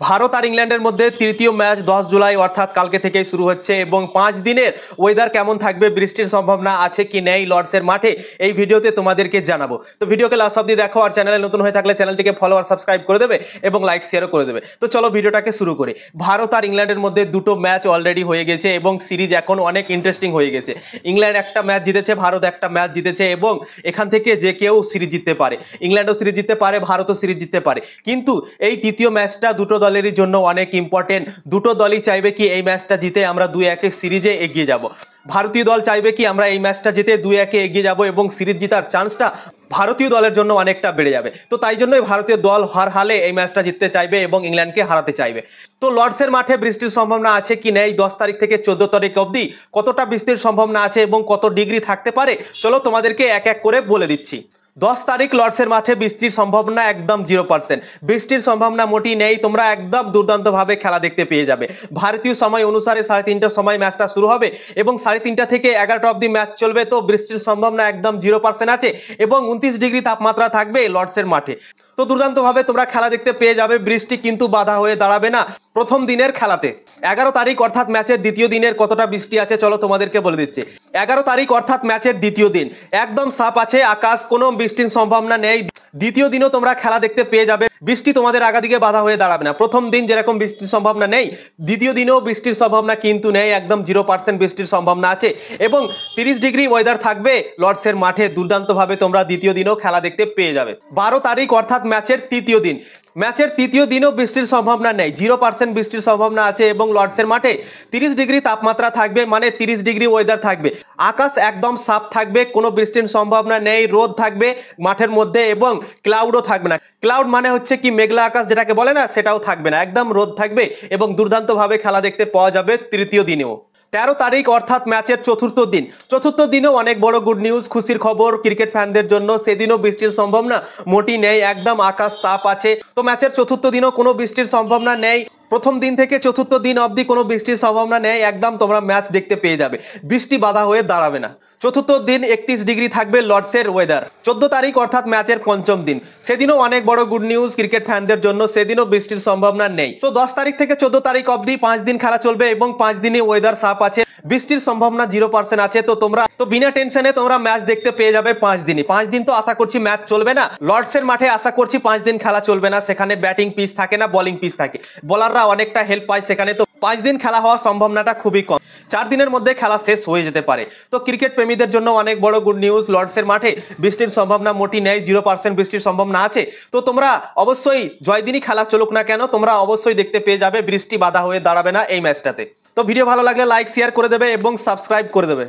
ভারত আর ইংল্যান্ডের মধ্যে তৃতীয় ম্যাচ 10 জুলাই অর্থাৎ কালকে থেকেই শুরু হচ্ছে এবং 5 দিনের ওয়েদার কেমন থাকবে, বৃষ্টির সম্ভাবনা আছে কি নেই লর্ডসের মাঠে, এই ভিডিওতে তোমাদেরকে জানাবো। তো ভিডিওকে লাস্ট অবধি দেখো, আর চ্যানেলে নতুন হয়ে থাকলে চ্যানেলটিকে ফলো আর সাবস্ক্রাইব করে দেবে এবং লাইক শেয়ারও করে দেবে। তো চলো ভিডিওটাকে শুরু করি। ভারত আর ইংল্যান্ডের মধ্যে দুটো ম্যাচ অলরেডি হয়ে গেছে এবং সিরিজ এখন অনেক ইন্টারেস্টিং হয়ে গেছে। ইংল্যান্ড একটা ম্যাচ জিতেছে, ভারত একটা ম্যাচ জিতেছে এবং এখান থেকে যে কেউ সিরিজ জিততে পারে। ইংল্যান্ডও সিরিজ জিততে পারে, ভারতও সিরিজ জিততে পারে। কিন্তু এই তৃতীয় ম্যাচটা দুটো দলেরই জন্য অনেক ইম্পর্টেন্ট। দুটো দলই চাইবে কি এই ম্যাচটা জিতে আমরা 2-1 সিরিজে এগিয়ে যাব। ভারতীয় দল চাইবে কি আমরা এই ম্যাচটা জিতে 2-1 এগিয়ে যাব এবং সিরিজ জেতার চান্সটা ভারতীয় দলের জন্য অনেকটা বেড়ে যাবে। তো তাই জন্যই ভারতীয় দল হার হালে এই ম্যাচটা জিততে চাইবে এবং ইংল্যান্ডকে হারাতে চাইবে। তো লর্ডসের মাঠে বৃষ্টির সম্ভাবনা আছে কি নেই, 10 তারিখ থেকে 14 তারিখ অবধি কতটা বৃষ্টির সম্ভাবনা আছে এবং কত ডিগ্রি থাকতে পারে, চলো তোমাদেরকে এক এক করে বলে দিচ্ছি। 10 তারিখ লর্ডসের মাঠে বৃষ্টির সম্ভাবনা একদম 0%। বৃষ্টির সম্ভাবনা মোটেই নেই, তোমরা একদম দুর্দান্তভাবে খেলা দেখতে পেয়ে যাবে। ভারতীয় সময় অনুসারে 3:30টার সময় ম্যাচটা শুরু হবে এবং 3:30টা থেকে 11টা অবধি ম্যাচ চলবে। তো বৃষ্টির সম্ভাবনা একদম 0% আছে এবং 29 ডিগ্রি তাপমাত্রা থাকবে লর্ডসের মাঠে। তো দুর্দান্তভাবে তোমরা খেলা দেখতে পেয়ে যাবে, বৃষ্টি কিন্তু বাধা হয়ে দাঁড়াবে না প্রথম দিনের খেলাতে। 11 তারিখ অর্থাৎ ম্যাচের দ্বিতীয় দিনের কতটা বৃষ্টি আছে চলো তোমাদেরকে বলে দিচ্ছি। 11 তারিখ অর্থাৎ ম্যাচের দ্বিতীয় দিন একদম সাফ আছে আকাশ, কোনো বৃষ্টির সম্ভাবনা নেই। দ্বিতীয় দিনও তোমরা খেলা দেখতে পেয়ে যাবে, বৃষ্টি তোমাদের আগাদিকে বাধা হয়ে দাঁড়াবে না। প্রথম দিন যেরকম বৃষ্টির সম্ভাবনা নেই, দ্বিতীয় দিনেও বৃষ্টির সম্ভাবনা কিন্তু নেই, একদম 0% বৃষ্টির সম্ভাবনা আছে এবং 30 ডিগ্রি ওয়েদার থাকবে লর্ডসের মাঠে। দুর্দান্তভাবে তোমরা দ্বিতীয় দিনও খেলা দেখতে পেয়ে যাবে। 12 তারিখ অর্থাৎ ম্যাচের তৃতীয় দিন, ম্যাচের তৃতীয় দিনও বৃষ্টির সম্ভাবনা নেই, 0% বৃষ্টির সম্ভাবনা আছে এবং লর্ডসের মাঠে 30 ডিগ্রি তাপমাত্রা থাকবে, মানে 30 ডিগ্রি ওয়েদার থাকবে। আকাশ একদম সাফ থাকবে, কোনো বৃষ্টির সম্ভাবনা নেই, রোদ থাকবে মাঠের মধ্যে এবং ক্লাউডও থাকবে না। ক্লাউড মানে হচ্ছে কি মেঘলা আকাশ যেটাকে বলে না, সেটাও থাকবে না, একদম রোদ থাকবে এবং দুর্দান্তভাবে খেলা দেখতে পাওয়া যাবে তৃতীয় দিনেও। 13 তারিখ অর্থাৎ ম্যাচের চতুর্থ দিন, চতুর্থ দিনেও অনেক বড় গুড নিউজ, খুশির খবর ক্রিকেট ফ্যানদের জন্য। সেদিনও বৃষ্টির সম্ভাবনা মোটেই নেই, একদম আকাশ সাফ আছে। তো ম্যাচের চতুর্থ দিনও কোনো বৃষ্টির সম্ভাবনা নেই, প্রথম দিন থেকে চতুর্থ দিন অবধি কোনো বৃষ্টির সম্ভাবনা নেই, একদম তোমরা ম্যাচ দেখতে পেয়ে যাবে, বৃষ্টি বাধা হয়ে দাঁড়াবে না। চতুর্থ দিন 31 ডিগ্রি থাকবে লর্ডসের ওয়েদার। 14 তারিখ অর্থাৎ ম্যাচের পঞ্চম দিন, সেদিনও অনেক বড় গুড নিউজ ক্রিকেট ফ্যানদের জন্য, সেদিনও বৃষ্টির সম্ভাবনা নেই। তো 10 তারিখ থেকে 14 তারিখ অবধি 5 দিন খেলা চলবে এবং 5 দিনই ওয়েদার সাফ আছে, বৃষ্টির সম্ভাবনা 0% আছে। তো তোমরা তো বিনা টেনশনে তোমরা ম্যাচ দেখতে পেয়ে যাবে 5 দিনই। 5 দিন তো আশা করছি ম্যাচ চলবে না লর্ডসের মাঠে, আশা করছি 5 দিন খেলা চলবে না। সেখানে ব্যাটিং পিচ থাকে না, বোলিং পিচ থাকে, বোলাররা অনেকটা হেল্প পায় সেখানে। তো 5 দিন খেলা হওয়ার সম্ভাবনাটা খুবই কম, 4 দিনের মধ্যে খেলা শেষ হয়ে যেতে পারে। তো ক্রিকেট প্রেমীদের জন্য অনেক বড় গুড নিউজ, লর্ডসের মাঠে বৃষ্টির সম্ভাবনা মোটেই নেই, 0% বৃষ্টির সম্ভাবনা আছে। তো তোমরা অবশ্যই জয় দিনই খেলা চলুক না কেন, তোমরা অবশ্যই দেখতে পেয়ে যাবে, বৃষ্টি বাধা হয়ে দাঁড়াবে না এই ম্যাচটাতে। তো ভিডিও ভালো লাগলে লাইক শেয়ার করে দেবে এবং সাবস্ক্রাইব করে দেবে।